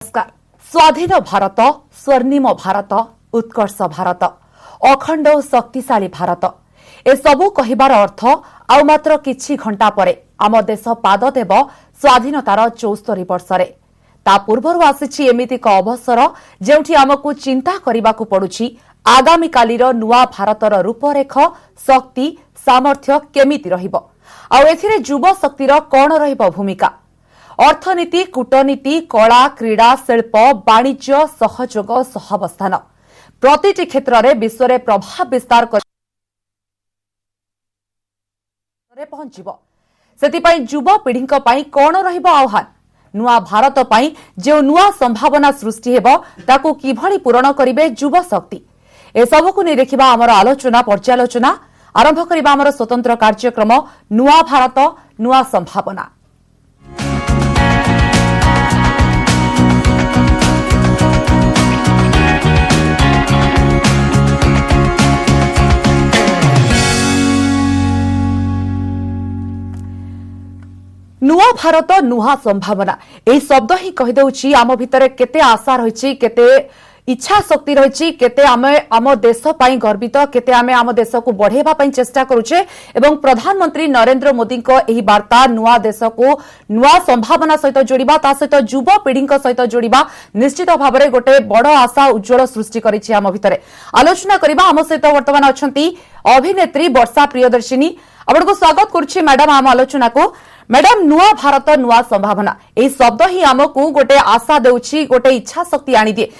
नमस्कार। स्वाधीन भारत, स्वर्णिम भारत, उत्कर्ष भारत, अखंड और शक्तिशाली भारत ए सबू कहिबार अर्थ आउ मात्र किछि घंटा परे आम देश पाद देव स्वाधीनतार 74 वर्षरे। ता पूर्वरु आसिछि एमिति एक अवसर जेउठी आमकु चिंता करिबाकु पडुछि आगामी कालीर नुआ भारतर रूपरेख, शक्ति, सामर्थ्य केमिति रहिबो आउ एथिरे युवा शक्तिर कोन रहिबो भूमिका। अर्थनीति, कूटनीति, कला, क्रीड़ा, शिल्प, वाणिज्य, सहयोग, सहावस्थान प्रतिटी क्षेत्र में विश्व में प्रभाव विस्तार कर पहुंचीबो। सेतिपाई युवा पीढ़ी कौन रहिबो आह्वान। नुआ भारत पाई जो नुआ संभावना सृष्टि हेबो ताकू किभली पूरण करिवे युवा शक्ति। ए सबकु नै देखिबा हमर आलोचना पर्यालोचना आरंभ करिबा हमर स्वतंत्र कार्यक्रम नुआ भारत नुआ संभावना। नुआ भारत नुआ संभावना एही शब्द ही कहि दउछि आम भितरे केते आशा रहिछि, केते इच्छा शक्ति रहिछि, केते आम देश पई गर्वित, केते आमे आम देश को बढ़ेबा पई चेष्टा करूछे एवं प्रधानमंत्री नरेंद्र मोदी को एही वार्ता नुआ देश को नुआ संभावना सहित जोड़िबा, ता सहित युवा पीढ़ी सहित जोड़िबा निश्चित भाबरे गोटे बड़ आशा उज्जवल सृष्टि करिछि आम भितरे। आलोचना करिबा आम सहित वर्तमान अछंती अभिनेत्री वर्षा प्रियदर्शिनी। आपनको स्वागत करूछि मैडम आम आलोचना को। मैडम, नुआ भारत नुआ संभावना एही शब्द ही आमको गोटे आशा देउछि, गोटे इच्छा शक्ति आनी दिए।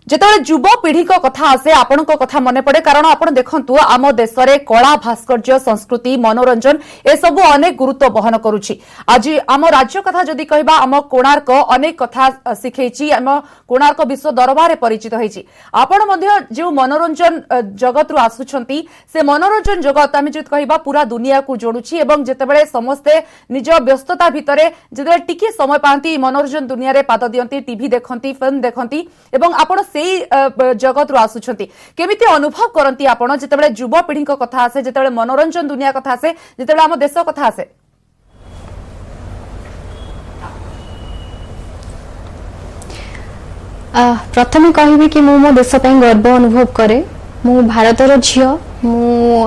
जेतबेले युवा पीढ़ी कथा आसे आपणको कथा मने पड़े, कारण आपण देखंतु आम देश रे कला, भास्कर्य, संस्कृति, मनोरंजन ए सबु अनेक गुरुत्व बहन करूछि। आज आम राज्य कथा जदि कहबा आम कोणार्क अनेक कथा सिखैछि, आम कोणार्क विश्व दरबार परिचित होइछि। आपण मध्ये जो मनोरंजन जगत रु आसुछंती से मनोरंजन जगत आमे जदि कहबा पूरा दुनिया को जोडुछि एवं जेतेबेले समस्ते निज व्यस्तता भितरे जेतेबेले टिके समय पांती मनोरंजन दुनिया रे पाद दियंती, टीवी देखंती, फिल्म देखंती एवं आपण जगत रु आसुछंती, केमिति अनुभव करंती आपण जेतेबेले युवा पीढ़ी कथा आसे, जेतेबेले मनोरंजन दुनिया कथा आसे, जेतेबेले आम देश कथा आसे? प्रथमे कहबी कि मो मो देश पई गर्व अनुभव करे। मु भारतर झियो, मु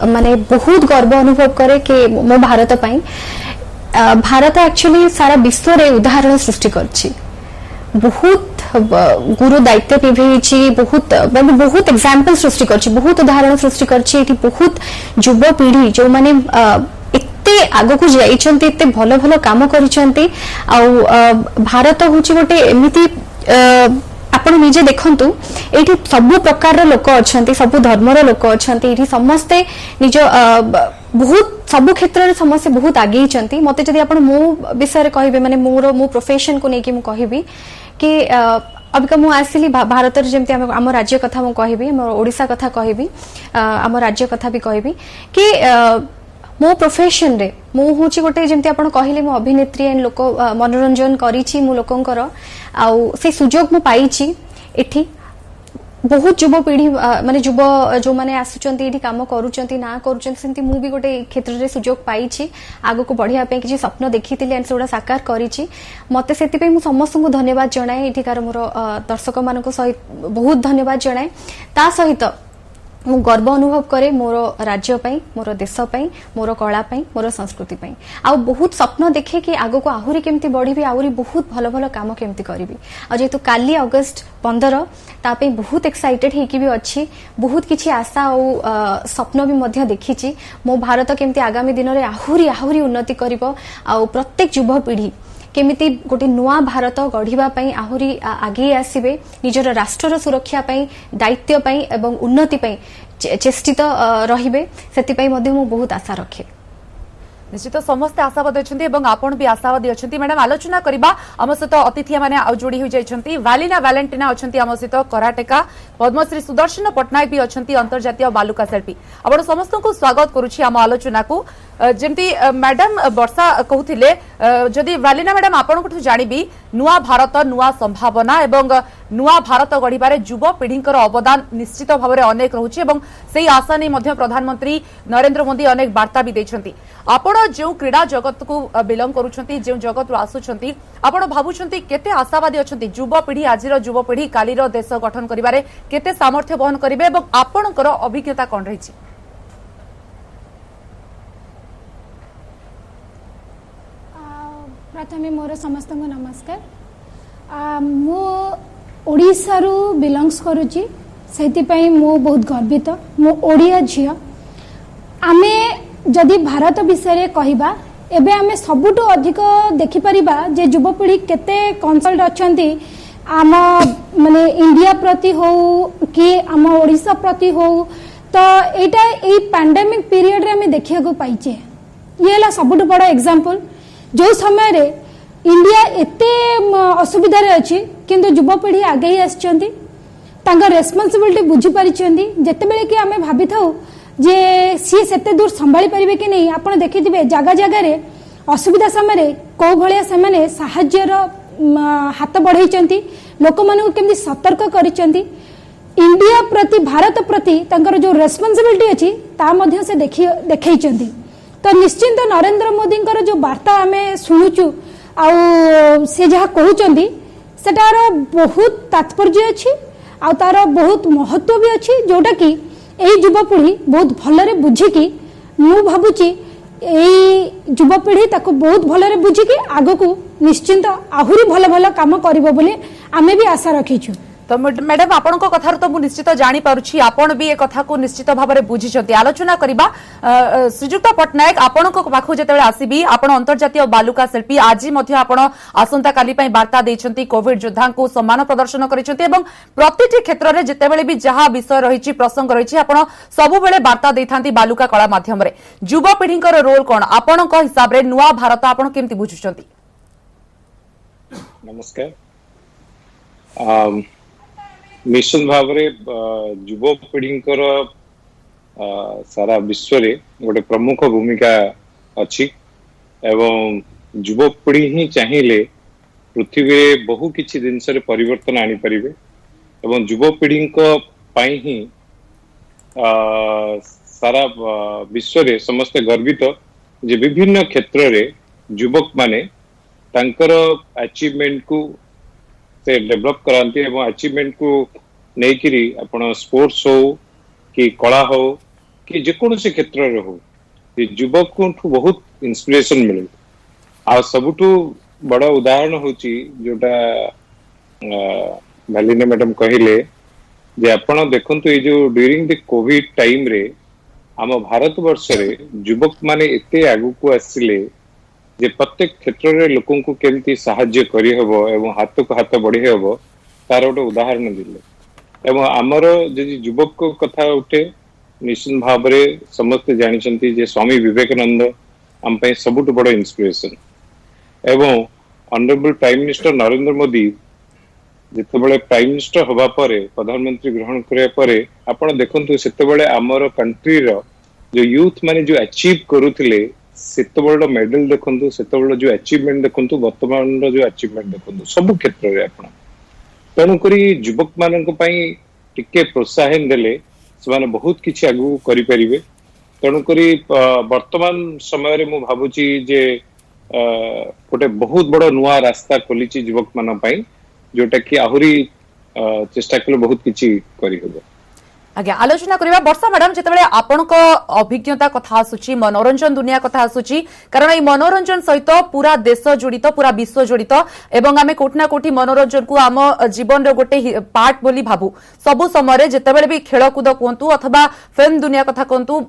माने बहुत गर्व अनुभव करे कि मो भारत पई। भारत एक्चुअली सारा विश्व रे उदाहरण सृष्टि करछि। बहुत गुरु दायित्व निभेछि, बहुत माने बहुत एग्जांपल सृष्टि करछि, बहुत उदाहरण सृष्टि करछि। एठी बहुत युवा पीढ़ी जो माने एते आगो को जाइछन्ती, एते भलो भलो काम करिछन्ती। आ भारत होछि गोटे एमिति आपण निजे देखंतु, एठी सब प्रकार लोक अछन्ती, सब धर्मर लोक अछन्ती। एठी समस्ते निज बहुत सब क्षेत्र में समस्या बहुत आगे चंती। मते जदि आपण मो विषय कहबे माने मो प्रोफेशन को नेकी मु कहबी कि अबिका मु आसिली भारत जेमती आम राज्य कथा मु कहबी, आम ओडिसा कथा कहबी, आम राज्य कथा भी कहबी कि मो प्रोफेशन रे मु होची गोटे जेमती आपण कहिले मु अभिनेत्री एंड लोक मनोरंजन करिछि, मु लोकंकर आउ से सुजोग मु पाइछि। एठी बहुत युवा पीढ़ी माने युवा जो माने आसुचंती एठी काम करूचंती ना करूचंती, सेंती मु भी गोटे क्षेत्र रे सुजोग पाइछि। आगो को बढ़िया पे किछि स्वप्न देखिथिले एंड सेडा साकार करिछि। मते सेति पे मु समस्त को धन्यवाद जणाए, एठिकार मोर दर्शक मानको सहित बहुत धन्यवाद जणाए। ता सहित मु गर्व अनुभव करे मोर राज्य पई, मोर देश पई, मोर कला पई, मोर संस्कृति पई। आ बहुत स्वप्न देखे कि आगो को आहुरी केमती बढ़िबी, आहुरी बहुत भलो भलो काम केमती करिबी। आ जेतु काली अगस्त 15 ता पे बहुत एक्साइटेड हे कि भी अछि, बहुत किछि आशा और स्वप्न भी मध्य देखिछि। मो भारत केमती आगामी दिन रे आहुरी आहुरी उन्नति करिवो, आ प्रत्येक युवा पीढ़ी केमिति गोटे नुआ भारत गढ़िबा पई आहुरी आगे आसीबे, निजर राष्ट्रर सुरक्षा पई, दायित्व पई एवं उन्नति पई चेष्टित रहिबे, सेति पई मध्ये मु बहुत आशा रखे। निश्चित समस्त आशावादी अच्छी और आपण भी आशावादी अच्छी। मैडम, आलोचना करबा आम सहित अतिथि मैंने जोड़ी हो जाइछंती। वालिना वैलेंटिना अच्छी आम सहित कराटेका, पद्मश्री सुदर्शन पट्टनायक भी अच्छी, अंतर्जातीय बालुका शिल्पी। आपण समस्त को स्वागत करुछि आम आलोचना को। जेमती मैडम वर्षा कहूथिले जदि भालिना मैडम आपन जानिबी नुआ भारत नुआ संभावना एवं नुआ भारत गढ़िबारे युवपीढ़ी अवदान निश्चित भाव में अनेक रहुछि एवं सेही आशा नहीं मध्य प्रधानमंत्री नरेंद्र मोदी अनेक वार्ता भी देछंती। आपण जो क्रीड़ा जगत को बिलंग करूछंती जो जगत रु आसुछंती आपण भाबुछंती केते आशावादी अछंती युवपीढ़ी आजिर युवपीढ़ी कालीर देश गठन करिबारे केते सामर्थ्य बहन करिवे एवं आपणकर अभिज्ञता कोन रहिछि? प्रथमे मोर समस्त को नमस्कार। मु ओडिशा रु बिलंग्स करूची सेति मु बहुत गर्वित मु ओडिया झियो। आमे जदि भारत विषय कहबा एबे आमे सबुटो अधिक देखि परिबा जे युवपीढ़ी केते कंसल्ट अछंती आम माने इंडिया प्रति हो कि आम ओडिशा प्रति हो। तो एटा ए पैंडेमिक पीरियड रे आमे देखिया को पाइचे ये हला सबुटो बड़ एग्जांपल जो समय रे इंडिया एते असुविधा रे अछि किंतु युवपीढ़ी आगे आछंती तांका रेस्पोंसिबिलिटी बुझी परिछंती जते बेले कि आमे भाबी थाउ जे सी सेते दूर संभाली परिबे कि नहीं। आपण देखिथिबे जागा जागा रे असुविधा समय रे को भलिया सेमाने सहाय्यर हाथ बढ़ाइछंती लोक मानक केमि सतर्क करिछंती इंडिया प्रति भारत प्रति तांकर जो रेस्पोंसिबिलिटी अछि ता मध्ये से देखैछंती। तो निश्चिंत नरेंद्र मोदी जो वार्ता आमे शुणुचु आउ से जहाँ कहउचंदी सेटार बहुत तात्पर्य अछि आ तार बहुत महत्व भी अछि जोटा कि एई युवपीढ़ी बहुत भलरे बुझिकी मु भाबुची एई युवपीढ़ी ताको बहुत भलरे बुझिकी आगको निश्चिंत आहुरी भल भल काम करिवो बोली आमे भी आशा रखिछु। तो मैडम आपण कथार तो निश्चित जानी पारुछि आपण भी ए कथा को निश्चित भाव में बुझिछंती। आलोचना करिबा श्रीजुक्त पटनायक आपण पाखु जेतेबेले आसीबी आपण अंतर्जातीय बालुका शिल्पी आज मध्य आपण आसंता काली पई वार्ता देइछंती कोविड योद्धा को सम्मान प्रदर्शन करिछंती एवं प्रतिटी क्षेत्र रे जेतेबेले भी जहा विषय रहिछि प्रसंग रहिछि आपण सबु बेले वार्ता देइथांती बालुका कला माध्यम रे युवपीढ़ी रोल कोन आपण हिसाब रे नुआ भारत आपण केमति बुझुछंती? नमस्कार। निश्चित भाव युवपीढ़ी सारा विश्व रे गोटे प्रमुख भूमिका अछि एवं युवपीढ़ी ही चाहिए पृथ्वी बहु किछि जिनस रे परिवर्तन आनी परिबे एवं युवपीढ़ी पाई ही सारा विश्व रे समस्त गर्वित जे विभिन्न क्षेत्र रे युवक माने तांकर अचीवमेंट को से डेवलप करांती एवं अचीवमेंट को नेकिरी आपण स्पोर्ट्स हो कि कला हो कि जेकोसी क्षेत्र रे हो युवक को बहुत इंस्पिरेशन मिले। आ सबुठु बड़ उदाहरण होची जोटा भालिनी मैडम कहिले जे आपण देखंतु ये जो ड्यूरिंग द कोविड टाइम रे आम भारत वर्ष रे युवक माने एते आगु को आसिले जे प्रत्येक क्षेत्र रे लोकों को केमती साहाय्य करि हबो एवं हाथ को हाथ बढ़ी हबो तार गोटे उदाहरण दिले एवं आमर जे युवक को कथा उठे निश्चित भाव में समस्त जानिछंती जे स्वामी विवेकानंद आम पई सबुठ बड़ इंस्पिरेशन एवं honourable prime minister Narendra Modi जितेबले प्राइम मिनिस्टर हवा परे प्रधानमंत्री ग्रहण करिया परे आपण देखंतु सेतेबले आमर कंट्री रो जो यूथ माने जो अचीव करूथिले सेतेबले मेडल देखंतु सेतेबले जो अचीवमेंट देखंतु वर्तमान रो जो अचीवमेंट देखंतु सब क्षेत्र रे आपण तेणु करी युवक मानक पई टिके प्रोत्साहन देले से बहुत किसी आगू करें तेणुक वर्तमान समय मु भावुची जे गोटे बहुत बड़ नुआ रास्ता खोली युवक मान जोटा कि आहरी चेष्टा कले बहुत किसी करिहबो। आज्ञा आलोचना करिबा वर्षा मैडम जेतेबेले आपनक अभिज्ञता कथा आसुची मनोरंजन दुनिया कथा आसुची कारण ए मनोरंजन सहित पूरा देश जड़ित पूरा विश्व जड़ित एवं आमे कोठना कोठी मनोरंजन को आम जीवन रो गोटे पार्ट बोली भाबू सबु समय जेतेबेले भी खेलकूद कहतु अथवा फिल्म दुनिया कथा कहतु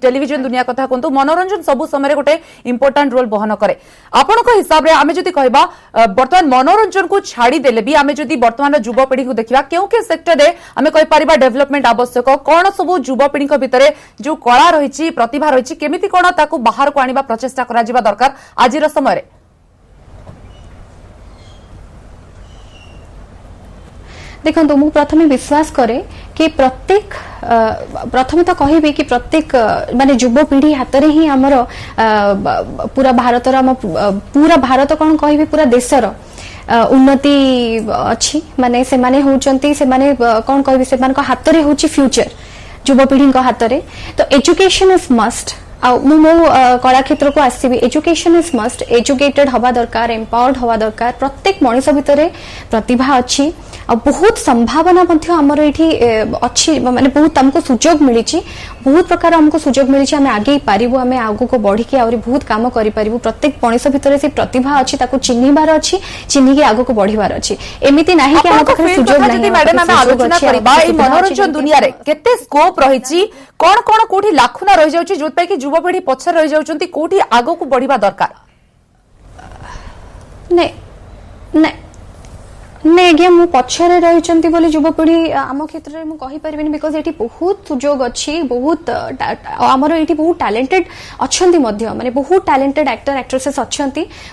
टेलीविजन दुनिया कथा कहतु मनोरंजन सबु समय गोटे इंपोर्टेंट रोल बहन करे। आपनक हिसाब रे आमे जदि कहबा वर्तमान मनोरंजन को छाड़ी देले भी आमे जदि वर्तमान युवपीढ़ी को देखिबा केउ के सेक्टर रे आमे कहि परिबा डेवलपमेंट आवश्यक कौन सब युवपीढ़ी भितर जो कला रही प्रतिभा रही केमिति कौन ताकू बाहर को आनिबा प्रचेष्टा करा जिबा दरकार आजिर समय रे? देखो मु प्रथमे विश्वास करे कि प्रत्येक प्रथम तो कहबी कि प्रत्येक माने युवपीढ़ी हाथ में ही आमर पूरा भारतर पूरा भारत कौन कहबी पूरा देशर उन्नति अच्छी माने से माने होचंती से माने कौन कहबी से माने हाथ रे होची फ्यूचर युवपीढ़ी हाथ रे तो एजुकेशन इज मस्ट मो कला क्षेत्र को आसबि एजुकेशन इज मस्ट एजुकेटेड हवा दरकार एम्पावर्ड हवा दरकार प्रत्येक मनीष भितर प्रतिभा अच्छी आ बहुत संभावना आमर ये अच्छी माने बहुत हमको सुजोग मिली बहुत प्रकार हमको सुजोग मिली आम आगे पारिबु आम आगु को बढ़ी के आउरी बहुत काम करि पारिबु प्रत्येक मनीष भितर से प्रतिभा अच्छी ताको चिन्हिबार अच्छी चिन्हिकी आगु को बढ़िबार अच्छी एमिति नाही कि हम पाखरे सुजोग नाही मैडम आम आलोचना करबा ए मनोरंजन दुनिया रे केते स्कोप रहिछि कोन कोन कोठी लाखुना रहि जाउछि जोत कि युवपीढ़ी पछर रहि जाउछंती कोठी आगु को बढ़िबा दरकार नै नै नहीं आज्ञा मु पछरे रही बोली युवपीढ़ी आम क्षेत्र में कही पारिबिनी बिकॉज एटी बहुत सुजोग अच्छी बहुत आमर ये बहुत टैलेंटेड अच्छा माने बहुत टैलेंटेड एक्टर एक्ट्रेसेस अच्छा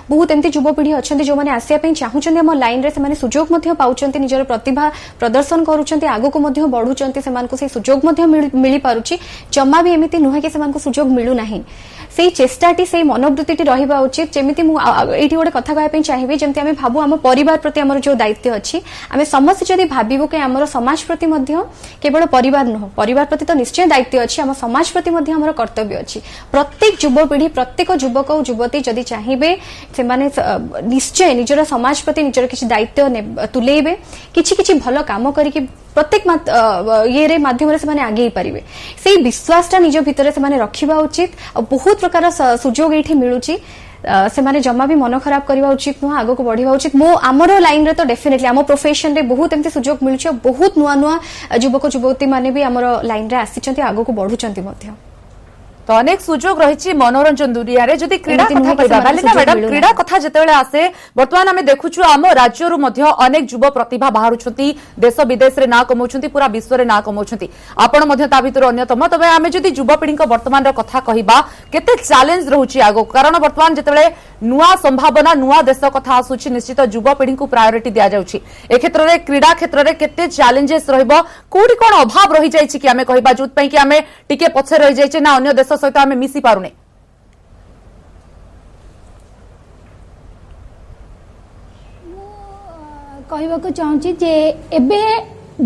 बहुत एमती युवपीढ़ी अच्छा जो मैंने आसापी चाहूँगी आम लाइन से सुजोग पाँच निजर प्रतिभा प्रदर्शन करुँच आगक बढ़ुंट से सुजोग मिल पारुछि जमा भी एमती नुहे कि सुजोग मिलूना से चेष्टाटी से मनोवृत्ति रहा उचित जमी ये गोटे कथा कहवाई चाहिए जमी आम भावु आम परिवार प्रति आम जो दायित्व अच्छी आम समस्त जदि भावु कि आम समाज प्रति केवल परिवार नुह परिवार प्रति तो निश्चय दायित्व अच्छी आम समाज प्रति आम कर्तव्य अच्छी प्रत्येक युवपीढ़ी प्रत्येक युवक और युवती जदि चाहिए से निश्चय निजर समाज प्रति निजर किसी दायित्व तुलेबे किछि भल काम करके प्रत्येक ये माध्यम से आगे पारे से विश्वासटा निज भितर से रखा उचित बहुत प्रकार सुजोग ये मिलूची से माने जमा भी मन खराब करवा उचित नुह आगो को बढ़िबा उचित मो आमर लाइन रे तो डेफिनेटली आम प्रोफेशन रे बहुत एमती सुजोग मिलुची बहुत नुआ नुआ युवक युवती माने भी आमर लाइन रे आसीचंती आगो को बढ़ुचंती मध्य तो अनेक सुजोग रही मनोरंजन दुनिया रे जदि क्रीड़ा कथा कहबा बालिना मैडम क्रीड़ा कथा जेतेबेले आसे वर्तमान आमे देखुछु आम राज्यरु मध्य अनेक युवा प्रतिभा बाहरुछंती देश विदेश रे ना कमौछंती पूरा विश्व रे ना कमौछंती आपण मध्य ता भितर अन्यतम तबे आमे जदि युवपीढ़ी वर्तमान रो कथा कहबा केते चैलेंज रहउची आगो कारण वर्तमान जेतेबेले नुआ संभावना नुआ देश कथा आसुची निश्चित युवपीढ़ी को प्रायोरिटी दिया जाउची ए क्षेत्र रे क्रीड़ा क्षेत्र रे केते चैलेंजेस रहइबो कोडी कोन अभाव रहि जाइछि कि आमे कहबा जुत पई कि आमे टिके पछे रहि जाइछि ना अन्य देश सहित आमे मिसी पारुने कहवाक चाहूँगी जे एबे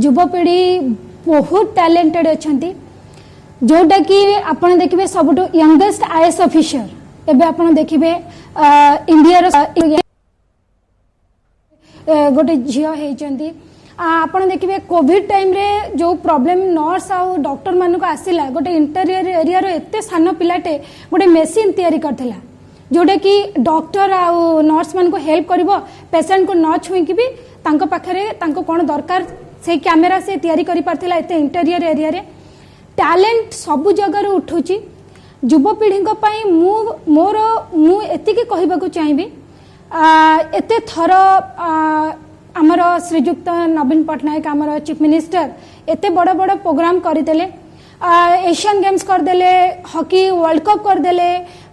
युवपीढ़ी बहुत टैलेंटेड अच्छी जोटा कि आपन देखिए सबुठ यंगेस्ट आईएएस ऑफिसर एबे आपन देखिए इंडिया गोटे झील होती आपन देखिए कोविड टाइम रे जो प्रॉब्लम नर्स आउ डॉक्टर मानक आसिला गोटे इंटीरियर एरिया रो एते सान पिलाटे गोटे मेसीन तैयारी करथिला जोटा कि डॉक्टर आउ नर्स मान को हेल्प करिवो पेशेंट को न छुईकी भी तांको पाखरे तांको कोन दरकार से कैमेरा से तैयारी करि पारथिला एते इंटीरियर एरिया रे टैलेंट सब जगह उठुची युवपीढ़ी मोर एतिकी कहबाकू चाहिए एते थर आमर श्रीजुक्त नवीन पट्टनायक आमर चीफ मिनिस्टर एते बड़ बड़ प्रोग्राम करदेले एशियन गेम्स करदेले हॉकी वर्ल्ड कप करदेले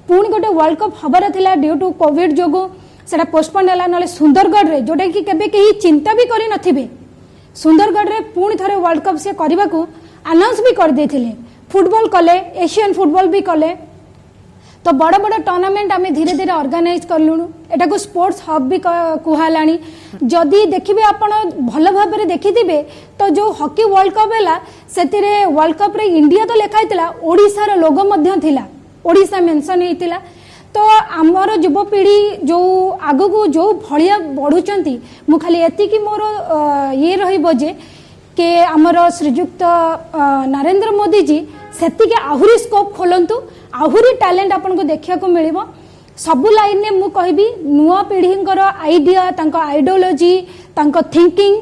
पुणी गोटे वर्ल्ड कप हबार थिला ड्यू टू कोविड जोगु सेटा पोस्टपोन होला नले सुंदरगढ़ रे जोटा कि केबे केही चिंता भी करि नथिबे सुंदरगढ़ रे पुणी थरे वर्ल्ड कप से करबा को अनाउंस भी कर देथिले फुटबॉल कले एशियन फुटबॉल भी कले तो बड़ बड़ टूर्नामेंट आम धीरे धीरे ऑर्गेनाइज करलुणु एटा को स्पोर्ट्स हब भी कहलानी जदि देखिबे आपण भल भाव में देखिथिबे तो जो हॉकी वर्ल्ड कप हैला सेतिरे वर्ल्ड कप रे इंडिया तो लिखा हैतिला ओडिसा रो लोगो मध्य थिला ओडिसा मेंशन हैतिला तो आमर युवपीढ़ी जो आगो को जो भलिया बढ़ुचंती मु खाली एति कि मोर ये रहिबो जे के आमर श्रीजुक्त नरेंद्र मोदी जी सेति के आहुरी स्कोप खोलंतु आहुरी टैलेंट आपन को देखिया को मिलिबो सबु लाइन ने मु कहबी नुआ पीढ़ींकर आइडिया तांको आइडियोलॉजी तांको थिंकिंग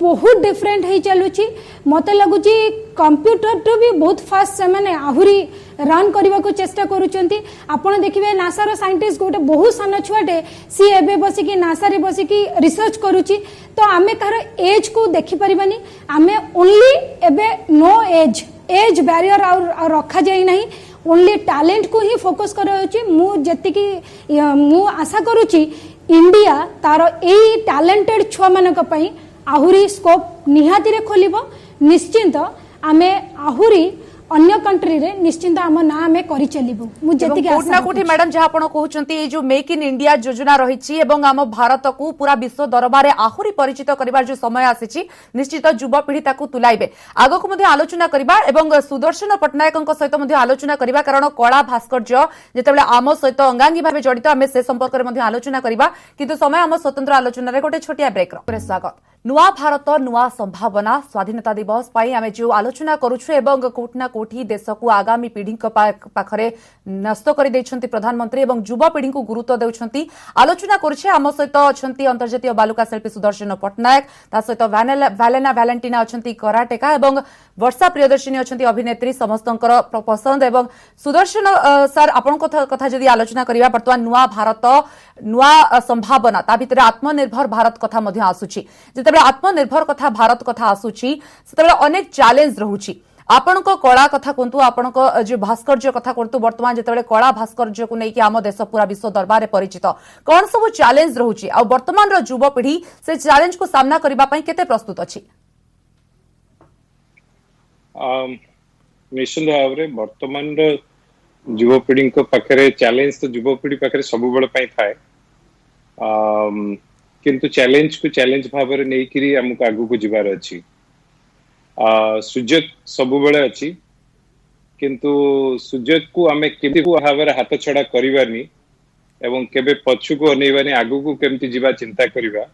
बहुत डिफरेंट है चलुची मते लगुची कंप्यूटर तो भी बहुत फास्ट से माने आहुरी रन करबा को चेष्टा करूचंती आपण देखिबे नासा रो साइंटिस्ट गोटे बहुत सान छुआटे सी एबे बसी कि नासा रे बसी कि रिसर्च करूची तो आमे कहर एज को देखि परिबानी आमे ओनली एबे नो एज बैरियर और रखा जाई नहीं ओनली टैलेंट को ही फोकस कराउची मु जति कि मु आशा करूची इंडिया तार एई टैलेंटेड छुआ मानक पई आहुरी स्कोप निहाती रे खोलिबो निश्चिंत आमे आहुरी अन्य कंट्री रे निश्चिंत आम ना आमे करि चलिबु मु एवं जेतिके कोठना कोठी मैडम जहाँ आपण कहउचंती ए जो मेक इन इंडिया योजना रही एवं आम भारत को पूरा विश्व दरबार आहुरी परिचित करिबार जो समय आसी निश्चित युवपीढ़ी ताकू तुलाइबे आगक मध्य आलोचना करिबा एवं सुदर्शन पट्टनायकଙ୍କ सहित मध्य आलोचना करिबा कारण कला भास्कर्य जेतेबेले आम सहित अंगांगी भाबे जड़ित आमे से संपर्क रे मध्य आलोचना करिबा किंतु समय आम स्वतंत्र आलोचना रे गोटे छोटिया ब्रेक रे स्वागत नुआ भारत नुआ संभावना स्वाधीनता दिवस पाई आमे जो आलोचना करूछु एवं कोठना कोठी देश को आगामी पीढ़ी पाखरे नष्ट कर देइछंती प्रधानमंत्री एवं युवपीढ़ी को गुरुत्व देउछंती आलोचना करूछे आम सहित अछंती अंतर्जातीय बालुका शिल्पी सुदर्शन पट्टनायक ता सहित वैलेना वैलेंटिना अछंती कराटेका एवं वर्षा प्रियदर्शिनी अछंती अभिनेत्री समस्तंकर पसंद एवं सुदर्शन सर आपण कथा जदि आलोचना करिवा वर्तमान नुआ भारत नुआ संभावना ता भितर आत्मनिर्भर भारत कथा मध्य आसुची जेतेबेले आत्मनिर्भर कथा भारत कथा आसुची सेतेबेले अनेक चैलेंज रहुची आपणक कला कथा कहतु आपणक जो भास्कर्य कथा कहतु वर्तमान जेतेबेले कला भास्कर्य को लेकिन आम देश पूरा विश्व दरबार परिचित कौन सब चैलेंज रहुची आ वर्तमान रो युवपीढ़ी से चैलेंज को सामना करबा पई केते प्रस्तुत अछि निश्चित भाव रे वर्तमान रो युवपीढ़ी को पाखरे चैलेंज तो युवपीढ़ी पाखरे सब बेले पई थाए किंतु चैलेंज को चैलेंज भाव रे नै करी हमको आगु को जिबार अछि सुजोग सब बेले अछि किंतु सुजोग को आमे केबे भाव रे हाथ छड़ा करिवानी एवं केबे पछु को अनेबानी आगु को केमति जिबा चिंता करिवा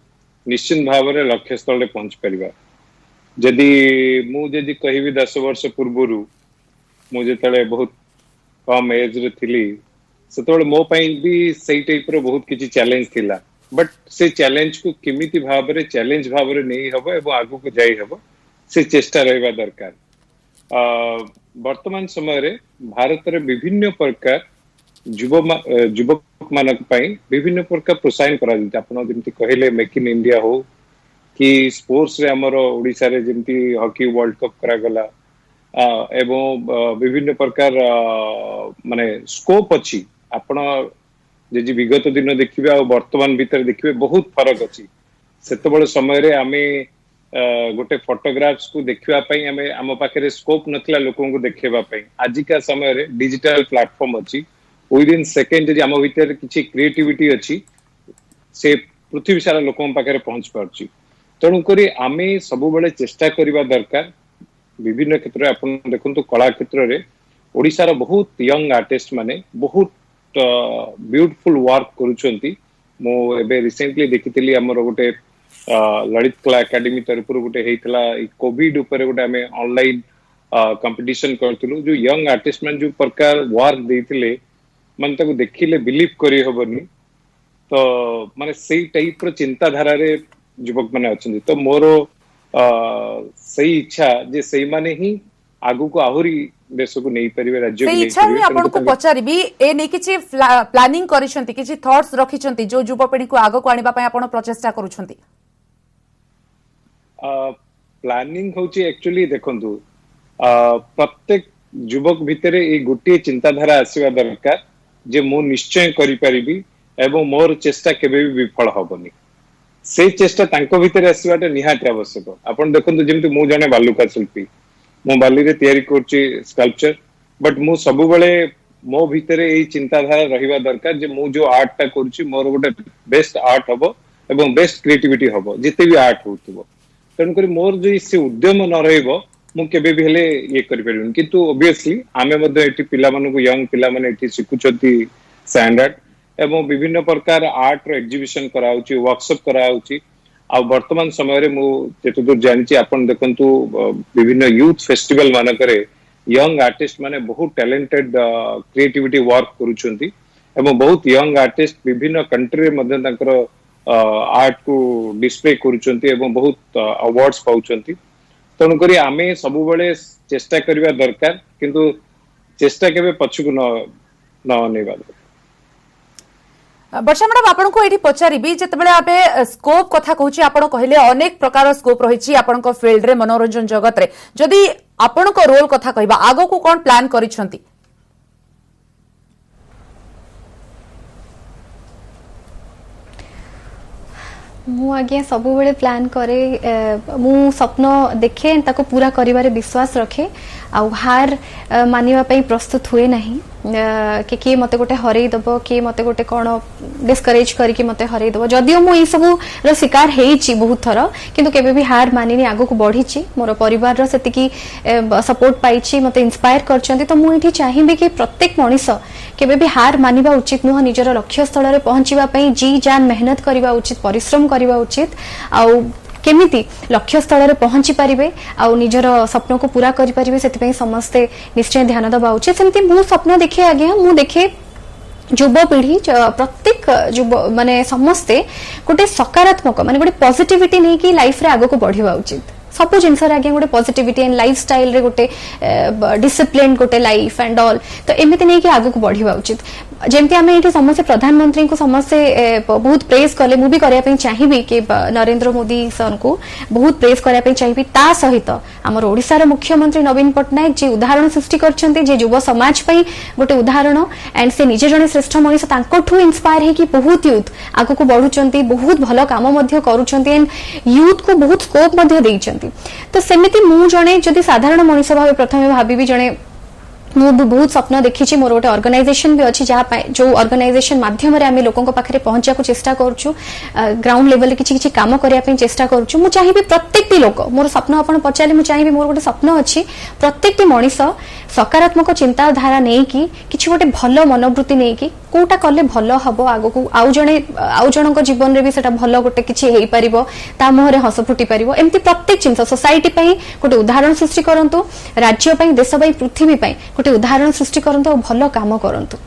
निश्चित भाव रे लक्ष्य स्थल रे पहुंच परिबा जदि मु जदि कहिबी 10 वर्ष पूर्वरु मु जेतले बहुत कम एज रे थिली सेतोले मो पई भी सही टाइप रो बहुत किछि चैलेंज थिला बट से चैलेंज को किमिति भाव रे चैलेंज भाव रे नहीं हबो एवं आगु को जाई हबो से चेष्टा रहबा दरकार वर्तमान समय रे भारत रे विभिन्न प्रकार युवक मानक पई विभिन्न प्रकार प्रोत्साहन करा दिता आपण जेमति कहिले मेक इन इंडिया हो कि स्पोर्ट्स रे हमर ओडिसा रे जेमति हॉकी वर्ल्ड कप करा गला एवं विभिन्न प्रकार माने स्कोप अछि आपण जे विगत दिन देखिबे आ वर्तमान भीतर देखिबे बहुत फरक अछि सेतबेले समय रे आमे गोटे फोटोग्राफ्स को देखिबा पई आमे आम पाखरे स्कोप नथला लोकन को देखिबा पई आजिका समय रे डिजिटल प्लेटफॉर्म अछि विद इन सेकंड जे आम भीतर किछि क्रिएटिविटी अछि से पृथ्वी सारा लोकन पाखरे पहुंच पारछि तणु करी आमे सब बेले चेष्टा करिबा दरकार विभिन्न क्षेत्र में अपन देखंतु कला क्षेत्र रे ओडिसा रो बहुत यंग आर्टिस्ट माने बहुत ब्यूटीफुल वर्क करूछंती मो एबे रिसेंटली देखितली हमर गोटे ललित कला एकेडमी तरफ गोटे हेतला कोविड ऊपर गोटे हमें ऑनलाइन कंपटीशन करथुलु जो यंग आर्टिस्ट मन जो प्रकार वर्क देथिले मन ताको देखिले बिलीव करी होबनी तो माने सेही टाइप रो चिंता धारा रे युवक माने अछंती तो मोरो सही इच्छा जे सही माने ही आगु को आहुरी देश को नहीं परिवे राज्य को नहीं इच्छा ही आपण को पचारिबी ए नै किछि प्लानिंग करिसंती किछि थॉट्स रखिसंती जो युवपीढ़ी को आगु को आनिबा पय आपण प्रचेष्टा करूछंती प्लानिंग होची एक्चुअली देखंतु प्रत्येक युवक भितरे ए गोटे चिंताधारा आसीबा दरकार जे मो निश्चय करि परिबी एवं मोर चेष्टा केबे भी विफल होबनी से चेष्टा तांको भितरे आसीबाटा निहाती आवश्यक आपण देखंतु जेमति मो जने बालुका शिल्पी मो बाली रे तयारी करछि स्कल्पचर बट मो सब बेले मो भितरे ए चिंताधारा रहिबा दरकार जे मो जो आर्ट ता करछि मोर गोटे बेस्ट आर्ट हबो एवं बेस्ट क्रिएटिविटी हबो जते भी आर्ट होतबो तन करी मोर जो से उद्यम न रहइबो मु केबे भी हेले ये करि परिबिन किंतु ऑब्वियसली आमे मध्ये एठी पिला मानु को यंग पिला माने एठी सिकुचती स्टैंडर्ड एवं विभिन्न प्रकार आर्ट रो एग्जीबिशन कराउची वर्कशॉप कराउची आ वर्तमान समय रे मु जेते दूर जानिची आपण देखंतु विभिन्न यूथ फेस्टिवल माने करे यंग आर्टिस्ट माने बहुत टैलेंटेड क्रिएटिविटी वर्क करूचंती एवं बहुत यंग आर्टिस्ट विभिन्न कंट्री रे मध्ये तांकर आर्ट को डिस्प्ले करूचंती एवं बहुत अवार्ड्स पाउचंती तणु करी आमे सब बेले चेष्टा करबा दरकार किंतु चेष्टा केबे पछुक न नेबा वर्षा मैडम आपन को एठी पचारिबी जेतेबेले आबे स्कोप कथा कहूची आपन कहले अनेक प्रकार स्कोप रहिची आपन को फील्ड रे मनोरंजन जगत रे जदी आपन को रोल कथा कहबा आगो को कोन प्लान करिसंती मु आज्ञा सब बेले प्लान करे मु स्वप्न देखे ताको पूरा करिवारे विश्वास रखे आ हार मानिबा पई प्रस्तुत हुए नहीं कि किए मते गोटे हरई दबो किए मते गोटे कोन डिस्करेज करके मते हरई दबो जदियो मु ई सब रो शिकार हेची बहुत थर किंतु केबे भी हार मानिनी आगो को बढ़ीची मोर परिवार रो सेति की सपोर्ट पाइची मते इंस्पायर करचंती तो मु इठी चाहिबे कि प्रत्येक मनिष केबे भी हार मानिबा उचित नुह निजर लक्ष्य स्थल रे पहुंचीबा पई जी जान मेहनत करिबा उचित परिश्रम करिबा उचित आउ केमिति लक्ष्य स्थल रे पहुंची पारिबे आ निजर स्वप्न को पूरा करि पारिबे सेति पई समस्ते निश्चय ध्यान दबा उचित सेमति मु स्वप्न देखे आगे मु देखे युवपीढ़ी प्रत्येक युव माने समस्ते गोटे सकारात्मक माने गोटे पॉजिटिविटी नहीं कि लाइफ रे आगो को बढ़िबा उचित सब जिनस आगे गोटे पॉजिटिविटी एंड लाइफ स्टाइल रे गोटे डिसिप्लिन गोटे लाइफ एंड ऑल तो एमिति नहीं कि आगो को बढ़िबा उचित जेमती आमे एठी समस्त प्रधानमंत्री को समस्त बहुत प्रेज कले मु भी करिया पई चाहिबी कि नरेंद्र मोदी सर को बहुत प्रेज करिया पई चाहिबी ता सहित हमर ओडिसा रो मुख्यमंत्री नवीन पटनायक जे उदाहरण सृष्टि करछन्ते जे युवा समाज पई गोटे उदाहरण एंड से निजे जने श्रेष्ठ मनीष तांकोठु इंस्पायर हे कि बहुत यूथ आगो को बढ़ुचंती बहुत भलो काम मध्य करूचंती एंड यूथ को बहुत स्कोप मध्य देइचंती तो सेमिति मु जने जदि साधारण मनीष भाबे प्रथमे भाबी जने मु बहुत स्वप्न देखी मोर गोटे ऑर्गेनाइजेशन भी अच्छी जहाँ जो ऑर्गेनाइजेशन माध्यम रे आमे लोकन पाखे पहुंचा को चेष्टा करूछु ग्राउंड लेवल किछि किछि काम करिया पे चेष्टा करूछु मु चाहिबी प्रत्येक लोक मोर स्वप्न आपण पचाले मु चाहिबी मोर गोटे स्वप्न अछि प्रत्येक मनीष सकारात्मक चिंताधारा नहीं कि किछि गोटे भलो मनोवृत्ति नहीं कि कोटा कले भलो हबो आगो को आउ जणक जीवन रे भी सेटा भलो गोटे किछि हेई परिबो ता मोहरे हस फुटी परिबो एम्ति प्रत्येक जिंस सोसाइटी पई गोटे उदाहरण सृष्टि करंतु राज्य पई देश पई पृथ्वी पई गोटे उदाहरण सृष्टि करंतु भलो काम करंतु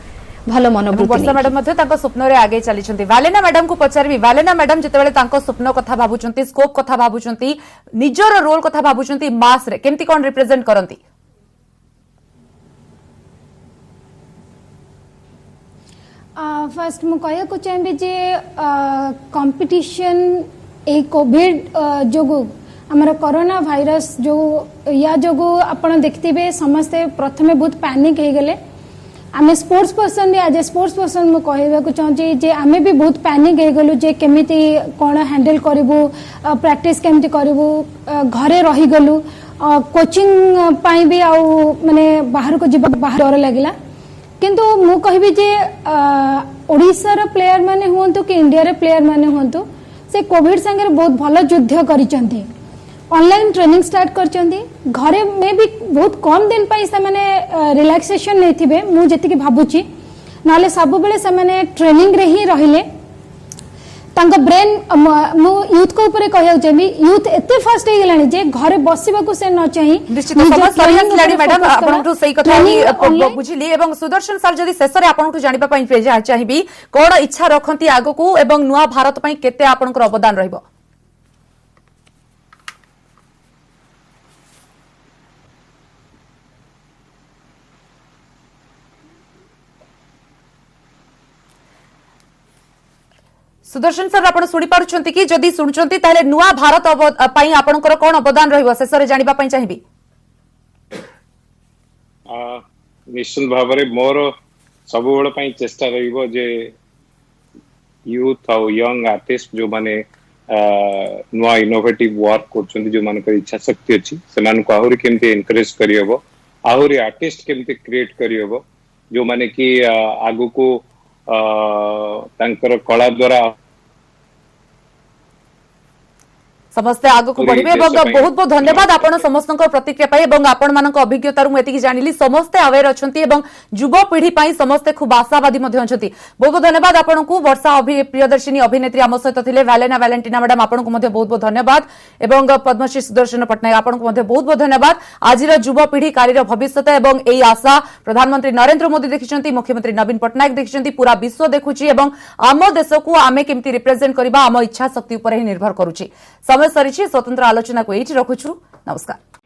भलो मनोवृत्ति वर्षा मैडम मध्ये ताको स्वप्न रे आगे चली छंती वालेना मैडम को पचारबी वालेना मैडम जते बेले ताको स्वप्न कथा भाबुचंती स्कोप कथा भाबुचंती निजर रोल कथा भाबुचंती मास रे केमती कोन रिप्रेजेंट करंती फर्स्ट मु कहया को चाहिए जे कंपटीशन ए कोविड जोगु हमर कोरोना वायरस जो या जोगु आपण देखथिबे समस्त प्रथमे बहुत पैनिक हे गेले आमे स्पोर्ट्स पर्सन आज ए स्पोर्ट्स पर्सन मु कहबा को चाहूची जे आमे भी बहुत पैनिक हे गेलु जे केमिति कोन हैंडल करबो प्रैक्टिस केमिति करबो घरे रही गेलु कोचिंग पाई भी आ माने बाहर को जिबा बाहर डर लागिला किंतु मु कहबी जे ओडिसा रो प्लेयर माने हुंतु कि इंडिया रे प्लेयर माने हुंतु से कोविड संगे बहुत भलो युद्ध करिसंती ऑनलाइन ट्रेनिंग स्टार्ट करचंती घरे में भी बहुत कम दिन पाई से माने रिलैक्सेशन नै थिबे मु जति कि भाबुची नाले सब बेले से माने ट्रेनिंग रे ही रहिले तांको ब्रेन मु यूथ को ऊपर कहया चाहिबी यूथ एते फास्ट हे गेलानी जे घरे बसिबा को से न चाहि निश्चित समझ सही लाडी मैडम आपनटु सही कथा ही बुझिली एवं सुदर्शन सर जदी शेष रे आपनटु जानिबा पई चाहिबी कोन इच्छा रखंती आगो को एवं नुवा भारत पई केते आपनकर अवदान रहइबो सुदर्शन सर आपण सुनी पारुछंती कि जदी सुनचंती ताले नुवा भारत पई आपनकर कोन अवदान रहइबो शेष रे जानिबा पई चाहिबी निश्चित भाबरे मोर सब बेले पई चेष्टा रहिबो जे यूथ और यंग आर्टिस्ट जो माने नुवा इनोवेटिव वर्क करछंती जो मान कर इच्छा शक्ति अछि से मान को आहुरी केमते एनकरेज करियबो आहुरी आर्टिस्ट केमते क्रिएट करियबो जो माने कि आगु को तांकर कला द्वारा समस्ते आगो को बढ़िबे एवं बहुत बहुत धन्यवाद आपण समस्त प्रतिक्रिया पाई एवं आपण मानक अभिज्ञता रु एतिकी जानिली समस्ते अवेयर अछंती एवं युव पीढ़ी पाई समस्ते खूब आशावादी मध्ये अछंती बहुत बहुत धन्यवाद आपण को वर्षा प्रियदर्शिनी अभिनेत्री आम सहित थिले वालेना वैलेंटिना मैडम आपण को मध्ये बहुत बहुत धन्यवाद एवं पद्मश्री सुदर्शन पटनायक आपण को मध्ये बहुत बहुत धन्यवाद आजिर युव पीढ़ी कार्यर भविष्यत एवं एई आशा प्रधानमंत्री नरेंद्र मोदी देखिछंती मुख्यमंत्री नवीन पटनायक देखिछंती पूरा विश्व देखुची एवं आम देश को आमे केमती रिप्रेजेंट करबा आम इच्छा शक्ति ऊपर ही निर्भर करूची समय सरिछि स्वतंत्र आलोचना को एठी रखुछु नमस्कार।